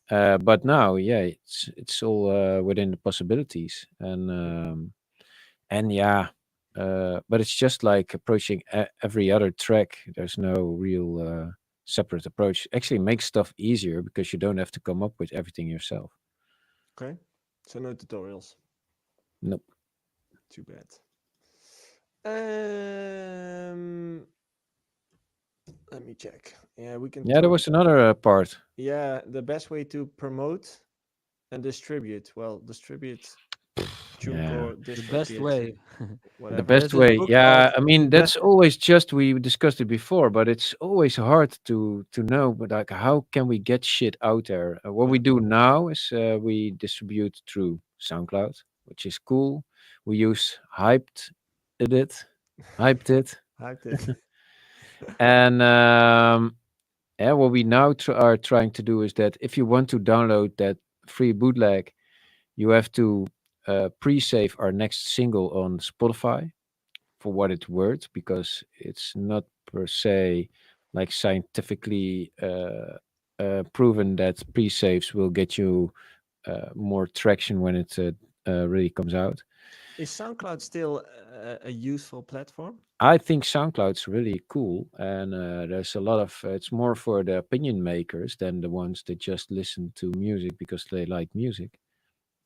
But now, yeah, it's all within the possibilities, and yeah, but it's just like approaching every other track. There's no real separate approach. Actually, makes stuff easier because you don't have to come up with everything yourself. Okay. So no tutorials. Nope. Too bad. Um, let me check. Yeah, we can Yeah, there talk. was another part. Yeah, the best way to promote and distribute. Well, distribute Yeah. TuneCore, The best DistroKid, way. The whatever. There's best this way, book called yeah. I mean, The Best. that's always just we discussed it before, but it's always hard to know. But like, how can we get shit out there? What we Yeah. do now is we distribute through SoundCloud, which is cool. We use it, hyped it, Hyped it. and yeah, what we now are trying to do is that if you want to download that free bootleg, you have to pre-save our next single on Spotify for what it's worth, because it's not per se like scientifically proven that pre-saves will get you more traction when it really comes out. Is SoundCloud still a useful platform? I think SoundCloud's really cool, and there's a lot of it's more for the opinion makers than the ones that just listen to music because they like music.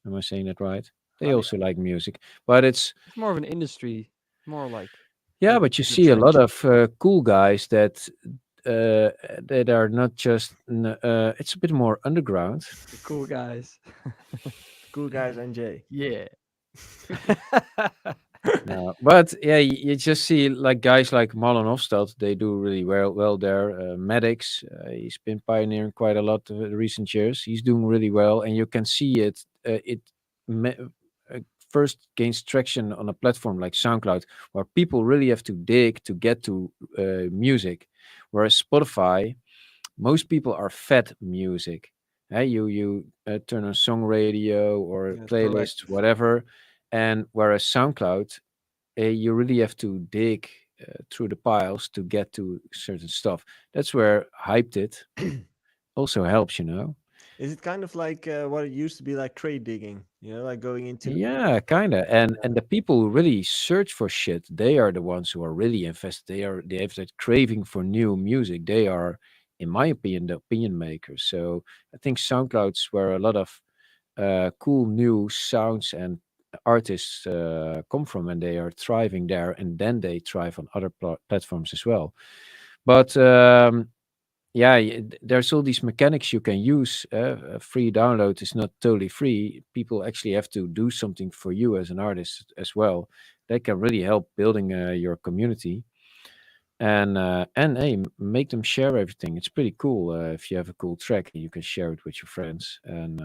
Am I saying that right? They How do also like music, but it's It's more of an industry, more like yeah, the but you the see a lot trench. of cool guys that are not just. It's a bit more underground. The cool guys. Cool Guys NJ? Yeah. No, but yeah, you just see like guys like Marlon Hofstad. They do really well there. Maddox, he's been pioneering quite a lot in recent years. He's doing really well, and you can see it. It me- first gains traction on a platform like SoundCloud, where people really have to dig to get to music, whereas Spotify, most people are fed music. Hey, you turn on song radio or Yes, correct. playlists, whatever, and whereas SoundCloud, you really have to dig through the piles to get to certain stuff. That's where hyped it also helps. Is it kind of like what it used to be like crate digging? You know, like going into the Yeah, kind of. And the people who really search for shit, they are the ones who are really invested. They have that craving for new music. They are, in my opinion, the opinion makers. So I think SoundCloud's where a lot of cool new sounds and artists come from, and they are thriving there, and then they thrive on other platforms as well. But yeah, there's all these mechanics you can use. A free download is not totally free. People actually have to do something for you as an artist as well. That can really help building your community, and hey, make them share everything. It's pretty cool if you have a cool track and you can share it with your friends. And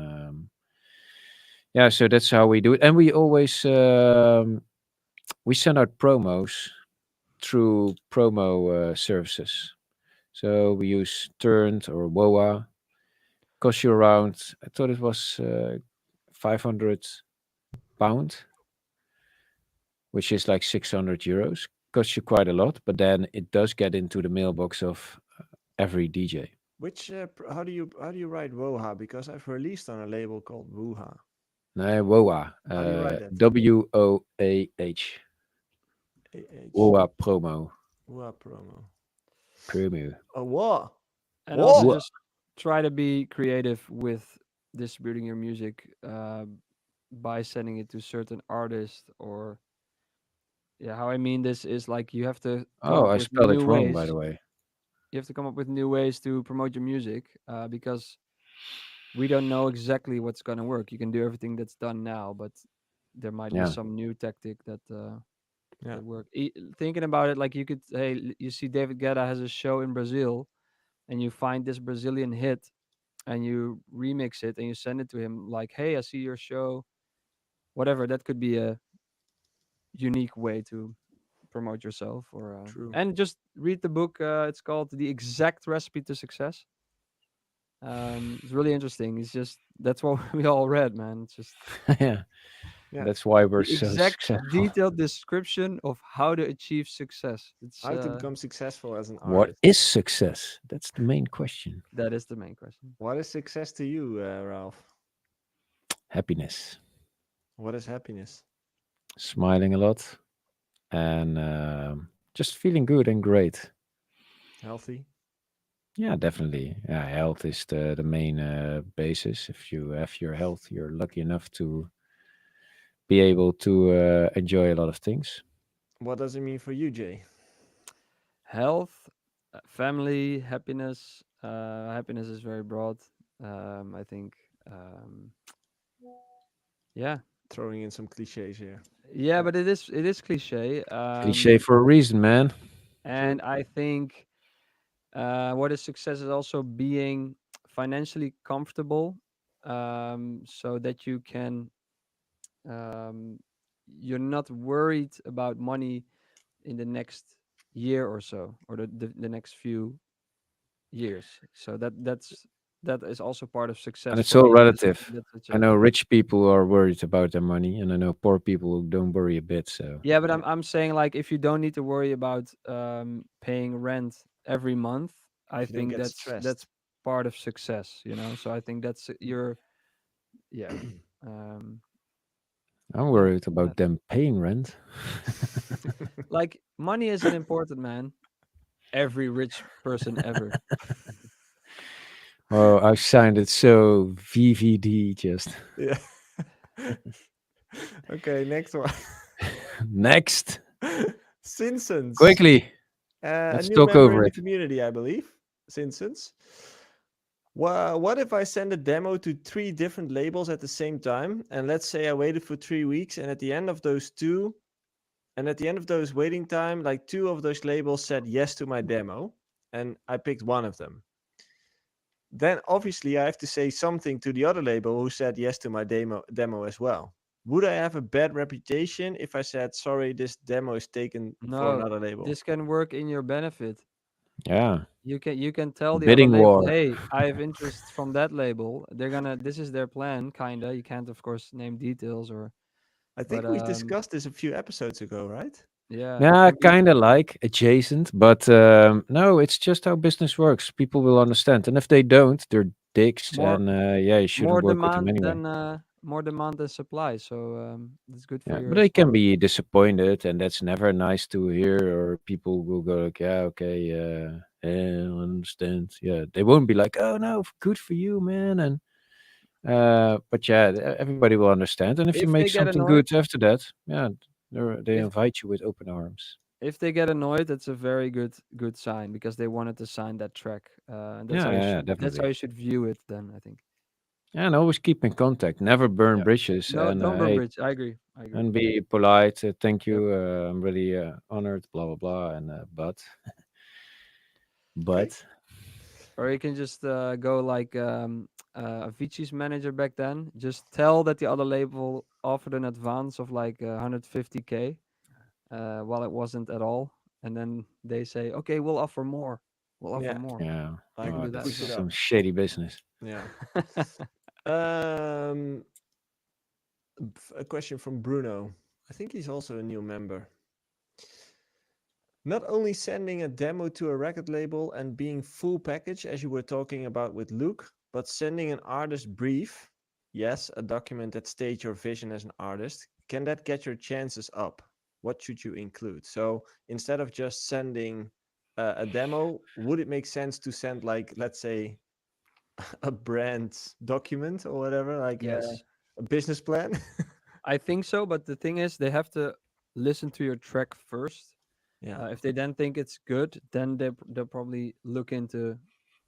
yeah, so that's how we do it. And we always we send out promos through promo services. So we use Turned or Woa. Cost you around, I thought it was £500, which is like €600. Costs you quite a lot, but then it does get into the mailbox of every DJ. which how do you write Woha? Because I've released on a label called Wuha. No, Woa. How do you write that? WOAH. AH. Woa promo. Wuha promo. Promo. Oh, what? And also Whoa! Woa. just try to be creative with distributing your music by sending it to certain artists or yeah, how I mean this is like you have to come Oh, up I with spelled it new wrong, by ways. the way. You have to come up with new ways to promote your music because we don't know exactly what's gonna work. You can do everything that's done now, but there might be Yeah. some new tactic that Yeah, that work. Thinking about it, like you could, hey, you see David Guetta has a show in Brazil, and you find this Brazilian hit, and you remix it, and you send it to him, like, hey, I see your show, whatever. That could be a unique way to promote yourself, or true. and just read the book. It's called The Exact Recipe to Success. It's really interesting. It's just that's what we all read, man. It's just Yeah. Yeah, That's why we're the so exact successful. detailed description of how to achieve success. It's how to become successful as an What artist. is success? That's the main question. that is the main question. What is success to you, Ralph? Happiness. What is happiness? Smiling a lot and just feeling good and great. Healthy? Yeah, definitely. Yeah, health is the main basis. If you have your health, you're lucky enough to be able to enjoy a lot of things. What does it mean for you, Jay? Health, family, happiness. Happiness is very broad. I think. Yeah, Throwing in some cliches here. yeah, Yeah, but it is cliche. Cliche for a reason, man. true. And I think what is success is also being financially comfortable, so that you can, um, you're not worried about money in the next year or so, or the next few years. So that is also part of And success it's for all me. relative. That's such I a know rich people are worried about their money, and I know poor people who don't worry a bit. So Yeah, but Yeah, I'm saying, like, if you don't need to worry about paying rent every month, I if you don't think get that's stressed. part of success, you know. So I think that's your, yeah, um I'm yeah, worried about that. them paying rent. Like, money isn't important, man. Every rich person ever. Oh, I signed it so VVD just. Yeah. Okay, next one. Next. Simpsons. Quickly. A Let's new talk member over in the it. community, I believe. Simpsons. What if I send a demo to 3 different labels at the same time? And let's say I waited for 3 weeks, and at the end of those waiting time, like 2 of those labels said yes to my demo, and I picked one of them. Then obviously I have to say something to the other label who said yes to my demo as well. Would I have a bad reputation if I said sorry, this demo is taken for No, another label? this can work in your benefit. Yeah. You can tell the other Bidding label, war. hey, I have interest from that label. They're gonna, this is their plan, kinda. You can't, of course, name details, or I but think we discussed this a few episodes ago, right? yeah, it Yeah, can be kind of like adjacent, but no, it's just how business works. People will understand, and if they don't, they're dicks, more and yeah, you shouldn't work with them anyway. more demand than supply. So it's good for Yeah, but your they can stock. be disappointed, and that's never nice to hear. Or people will go like, "Yeah, okay, yeah, I understand." Yeah, they won't be like, "Oh no, good for you, man," and but yeah, everybody will understand. And if you If make they get something annoyed, good after that, yeah, they if invite you with open arms. if they get annoyed, that's a very good sign, because they wanted to sign that track. And Yeah, yeah, yeah, that's how definitely. you should view it. Then I think. And always keep in contact. Never burn Yeah. bridges. No, And don't burn hey, bridge. I agree. I agree. and be polite. Thank Yep. you. I'm really honored. Blah blah blah. And Okay. but Or you can just go like Avicii's manager back then. Just tell that the other label offered an advance of like 150K, while it wasn't at all. And then they say, okay, we'll offer more. We'll offer Yeah. more. yeah, You Like can oh, do that as push it that's well. up. some shady business. Yeah. Um, a question from Bruno. I think he's also a new member. Not only sending a demo to a record label and being full package, as you were talking about with Luke, but sending an artist brief, yes, a document that states your vision as an artist, can that get your chances up? What should you include? So instead of just sending a demo, would it make sense to send, like, let's say, a brand document or whatever, like Yes, a business plan? I think so. But the thing is, they have to listen to your track first. Yeah. If they then think it's good, then they'll probably look into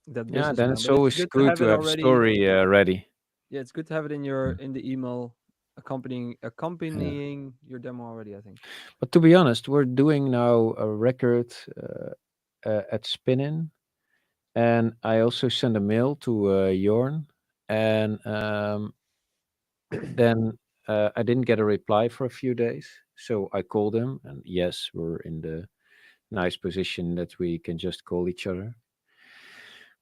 that Yeah, business then plan. it's But it's always good to good have to it have a already. story ready. Yeah, it's good to have it in your Mm, in the email yeah. accompanying your demo already, I think. But to be honest, we're doing now a record at Spinnin, and I also sent a mail to Jorn, and then I didn't get a reply for a few days. So I called him, and yes, we're in the nice position that we can just call each other.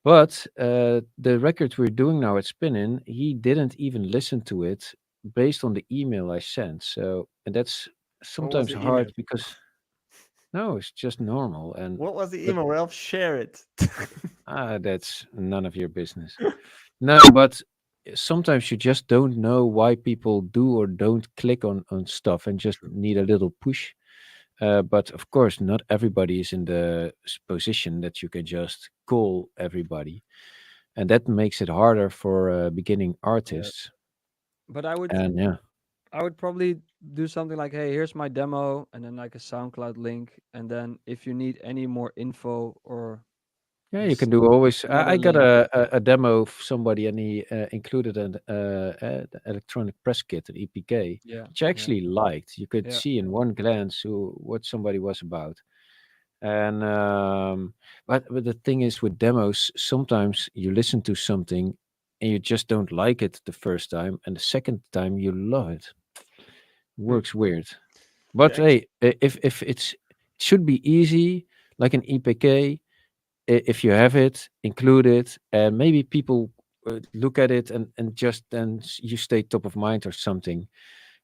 But the record we're doing now at Spinnin, he didn't even listen to it based on the email I sent. So, and that's What was sometimes the email? hard because no, it's just normal. And What was the but email, Ralph? Share it. that's none of your business. No, but sometimes you just don't know why people do or don't click on stuff and just True. need a little push. But of course, not everybody is in the position that you can just call everybody, and that makes it harder for beginning Yeah. artists. But And yeah, I would probably do something like, hey, here's my demo, and then like a SoundCloud link, and then if you need any more info or yeah, you just can do always. another I got link. a demo of somebody, and he included an electronic press kit, an EPK, Yeah, which I yeah, actually liked. You could yeah, see in one glance who what somebody was about. And but the thing is with demos, sometimes you listen to something and you just don't like it the first time, and the second time you love it. Hmm. Works weird. Yeah, But hey, if it's it should be easy, like an EPK. If you have it, include it, and maybe people look at it and just then you stay top of mind or something.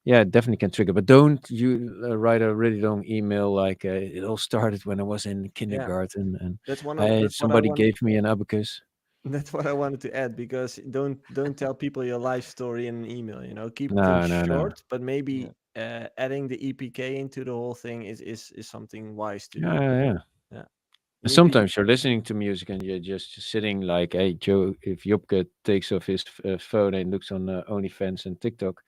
Yeah, it definitely can trigger. But don't you write a really long email like it all started when I was in yeah. kindergarten and That's one of I that's what I somebody want. gave me an abacus. That's what I wanted to add because don't tell people your life story in an email. Keep things No, no, no. short, but yeah. maybe adding the EPK into the whole thing is something wise to Yeah, do. yeah, yeah. Yeah, And maybe sometimes you're listening to music and you're just sitting like, hey, Joe, if Jopke takes off his phone and looks on OnlyFans and TikTok,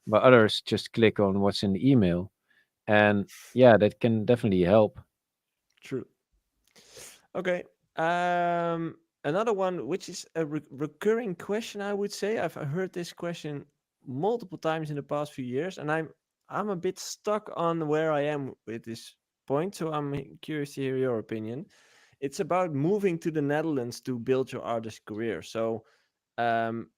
but others just click on what's in the email. And yeah, that can definitely help. true. Okay. Another one, which is a recurring question, I would say. I've heard this question multiple times in the past few years, and I'm a bit stuck on where I am with this point. So I'm curious to hear your opinion. It's about moving to the Netherlands to build your artist career. So, um,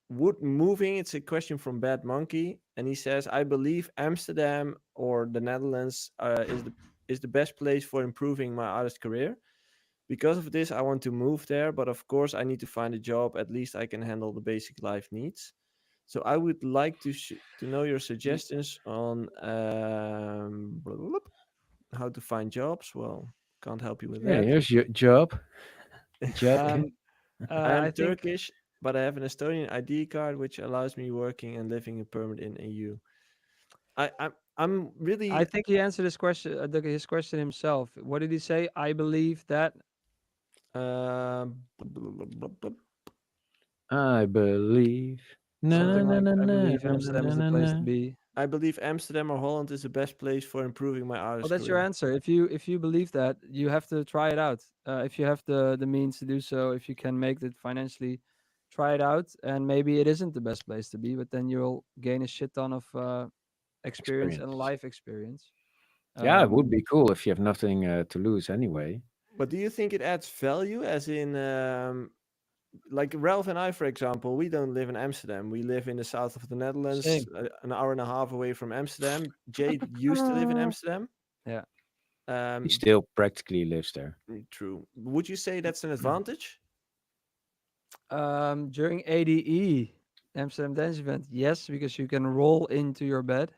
would moving? It's a question from Bad Monkey, and he says, "I believe Amsterdam or the Netherlands is the best place for improving my artist career." Because of this, I want to move there, but of course, I need to find a job. At least I can handle the basic life needs. So I would like to know your Y- suggestions on blah, blah, blah, how to find jobs. Well, can't help you with Yeah, that. here's your job. Job. Um, I am I think Turkish, but I have an Estonian ID card, which allows me working and living a permit in EU. I'm I really think he answered his question, his question himself. What did he say? I believe that blah, blah, blah, blah. I believe. Na na something na like, na I na believe na na Amsterdam is na the na place na. to be. I believe Amsterdam or Holland is the best place for improving my Well, artist that's your career. answer. If you believe that, you have to try it out. If you have the means to do so, if you can make it financially, try it out. And maybe it isn't the best place to be, but then you'll gain a shit ton of experience and Experience. life experience. Yeah, it would Um, be cool if you have nothing to lose anyway. But do you think it adds value, as in, like Ralph and I, for example, we don't live in Amsterdam. We live in the south of the Netherlands, Same. an hour and a half away from Amsterdam. Jade used to live in Amsterdam. Yeah. He Um, still practically lives there. true. Would you say that's an advantage? During ADE, Amsterdam Dance Event, yes, because you can roll into your bed.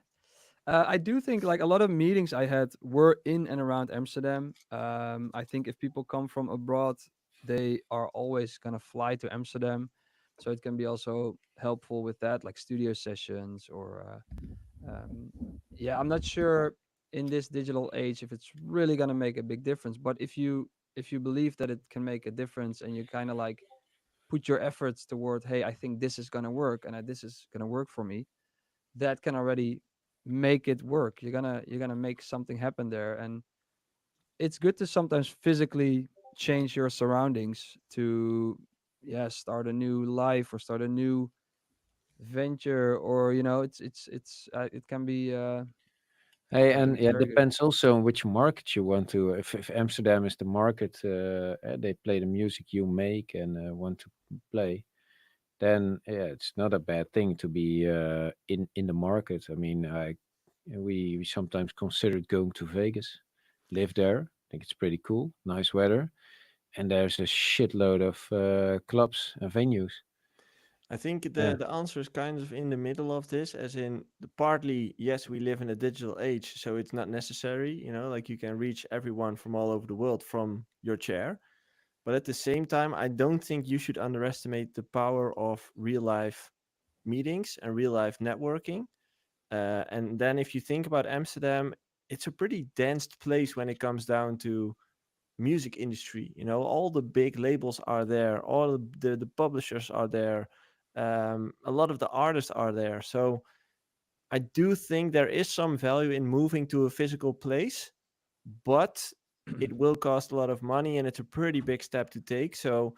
I do think like a lot of meetings I had were in and around Amsterdam. I think if people come from abroad, they are always gonna fly to Amsterdam, so it can be also helpful with that, like studio sessions or yeah. I'm not sure in this digital age if it's really gonna make a big difference, but if you believe that it can make a difference and you kind of like put your efforts toward, hey, I think this is gonna work and this is gonna work for me, that can already make it work. You're gonna make something happen there, and it's good to sometimes physically change your surroundings to, yeah, start a new life or start a new venture, or it can be Hey, it can and be yeah, very good. depends also on which market you want to. If Amsterdam is the market, they play the music you make and want to play, then yeah, it's not a bad thing to be in the market. I mean, we sometimes considered going to Vegas, live there. I think it's pretty cool, nice weather, and there's a shitload of clubs and venues. I think Yeah. the answer is kind of in the middle of this, as in partly yes, we live in a digital age, so it's not necessary, like you can reach everyone from all over the world from your chair. But at the same time, I don't think you should underestimate the power of real life meetings and real life networking. And then if you think about Amsterdam, it's a pretty dense place when it comes down to music industry. All the big labels are there, all the publishers are there, a lot of the artists are there. So I do think there is some value in moving to a physical place, but it will cost a lot of money and it's a pretty big step to take. So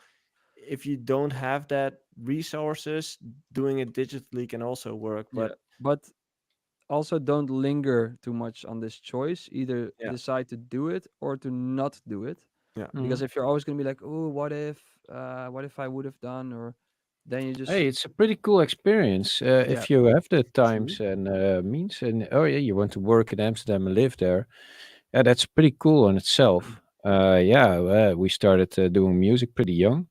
if you don't have that resources, doing it digitally can also work. Yeah, But but also don't linger too much on this choice. Either yeah, decide to do it or to not do it. yeah, Mhm. Because if you're always gonna be like, oh, what if I would have done, or then you just, Hey, it's a pretty cool experience yeah, if you have the true. times and means. And oh yeah, you want to work in Amsterdam and live there. Yeah, that's pretty cool on itself. Yeah, we started doing music pretty young,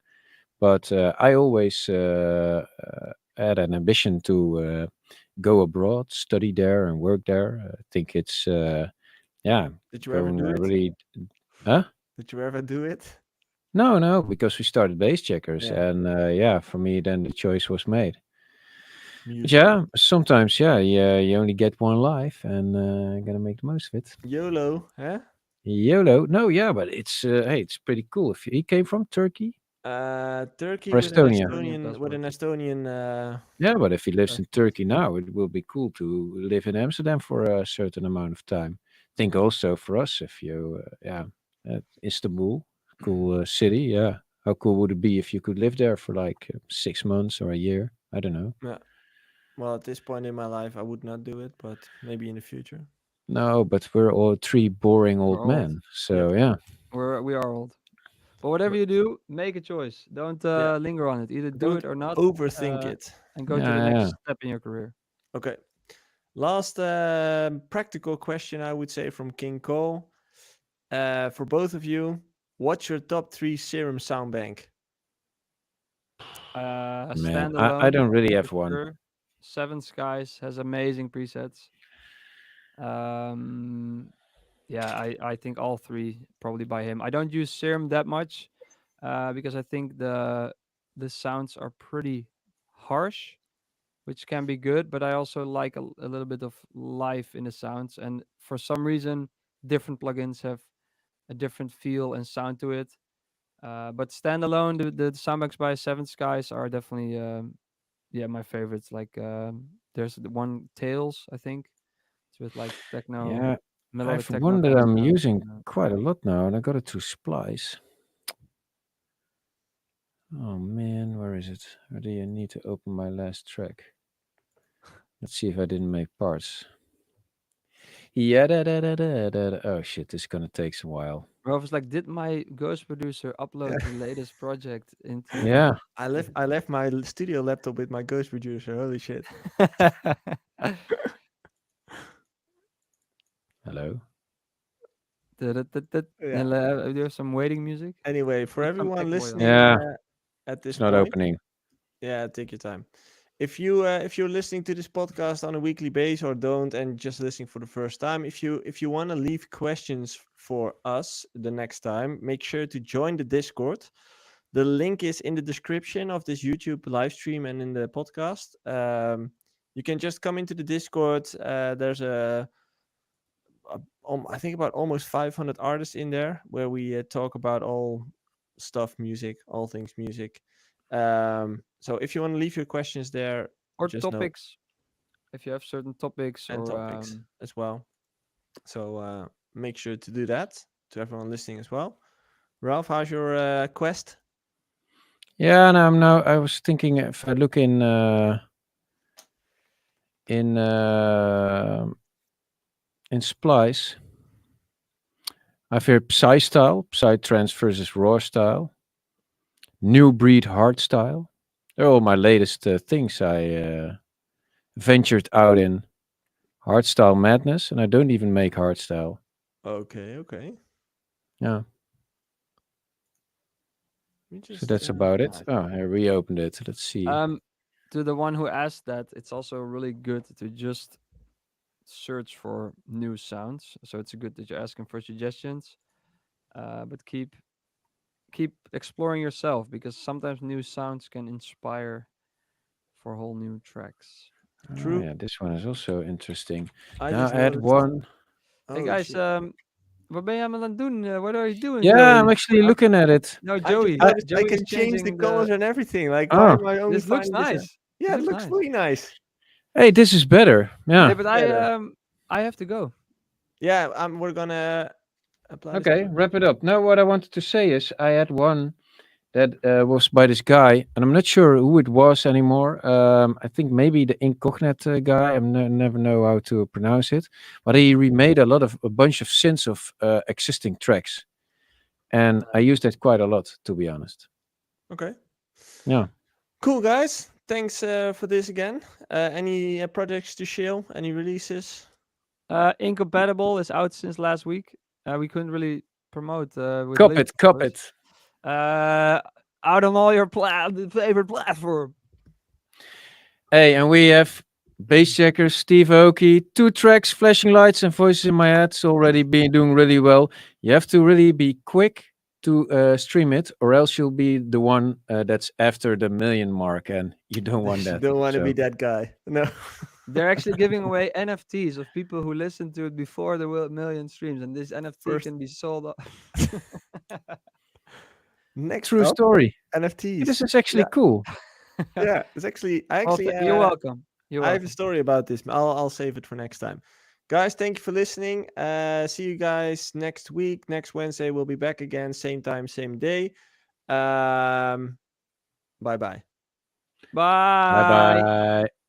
but I always had an ambition to go abroad, study there, and work there. I think it's yeah, Did you ever going do it? really. Huh? Did you ever do it? No, no, because we started base checkers, Yeah, and yeah, for me, then the choice was made. But music. yeah, sometimes, yeah, you only get one life, and gotta make the most of it. YOLO, huh? YOLO. No, yeah, but it's hey, it's pretty cool. If he came from Turkey Turkey or with an Estonia, Estonian passport. Estonian yeah, but if he lives in passport. Turkey now, it will be cool to live in Amsterdam for a certain amount of time. Think Yeah. also for us, if you, yeah, Istanbul, cool city, yeah. How cool would it be if you could live there for like 6 months or a year? I don't know. Yeah. Well, at this point in my life, I would not do it, but maybe in the future. No, but we're all three boring We're old old. men. Yeah. So yeah, We are old. But whatever But you do, make a choice. Don't yeah, linger on it. Either do don't it or not, overthink uh, it. and go to the yeah, next yeah. step in your career. Okay. Last practical question, I would say, from King Cole. For both of you, what's your top three Serum Soundbank? Man, I Standalone don't really for have one. sure. Seven Skies has amazing presets. Um, yeah, I think all three probably by him. I don't use Serum that much, because I think the sounds are pretty harsh, which can be good, but I also like a little bit of life in the sounds. And for some reason, different plugins have a different feel and sound to it. But standalone, the soundbanks by Seven Skies are definitely, yeah, my favorites. Like, there's the one Tails, I think. It's with like techno, Yeah, I melodic have techno one that kind of I'm sound. using quite a lot now, and I got it to Splice. Oh man, where is it? Or do you need to open my last track? Let's see if I didn't make parts. Yeah, oh shit, this is gonna take some while. Rolf is like, did my Ghost producer upload the latest project into? Yeah. I left my studio laptop with my Ghost producer. Holy shit. Hello. Yeah. And there's some waiting music. Anyway, for Put some everyone echo on. listening Yeah, at this it's not point, opening. yeah, take your time. If you're listening to this podcast on a weekly basis or don't and just listening for the first time, if you want to leave questions for us the next time, make sure to join the Discord. The link is in the description of this YouTube live stream and in the podcast. You can just come into the Discord. There's I think about almost 500 artists in there where we talk about all stuff music, all things music. So if you want to leave your questions there, Or just know, topics, if you have certain topics, and or topics as well. So make sure to do that to everyone listening as well. Ralph, how's your quest? Yeah, and I was thinking if I look in uh, in Splice, I've here Psy style, Psy trance versus raw style, new breed hard style. They're all my latest things I ventured out in. Hardstyle madness, and I don't even make hardstyle. Okay, okay. Yeah, We so just that's about it. nice. Oh, I reopened it. Let's see. To the one who asked that, it's also really good to just search for new sounds. So it's good that you're asking for suggestions. But keep exploring yourself because sometimes new sounds can inspire for whole new tracks. Oh, True. yeah, this one is also interesting. I Now just add noticed. one. Hey Oh guys, shit! wat ben je aan het doen? What are you doing, Yeah, I'm Joey? actually looking at it. No, I just Joey. noticed I Joey's can change the changing colors the. and everything. Like, why Oh, am I only This looks finding this? nice. Yeah, it This looks nice. really nice. hey, this is better. Hey, Yeah. but Better. I have to go. Yeah, we're gonna apply this. Okay, wrap it up. Now, what I wanted to say is I had one that was by this guy, and I'm not sure who it was anymore. I think maybe the Incognite guy. I never know how to pronounce it, but he remade a bunch of synths of existing tracks, and I use that quite a lot, to be honest. Okay. Yeah. Cool, guys. Thanks for this again. Any projects to share? Any releases? Incompatible is out since last week. We couldn't really promote with Cop links, it, of cop course. it. Out on all your favorite platform. Hey, and we have Bass Checkers, Steve Aoki, 2 tracks, Flashing Lights, and Voices in My Head. It's already been doing really well. You have to really be quick to stream it, or else you'll be the one that's after the million mark, and you don't want that. Don't want to So, be that guy. No. They're actually giving away NFTs of people who listened to it before the million streams, and this NFT First- can be sold off. Next true up, story. NFTs. This is actually cool. Yeah, it's actually. I Well, actually. you're welcome. You're I have welcome. a story about this. I'll save it for next time. Guys, thank you for listening. See you guys next week. Next Wednesday, we'll be back again. Same time, same day. Bye bye. Bye. Bye bye.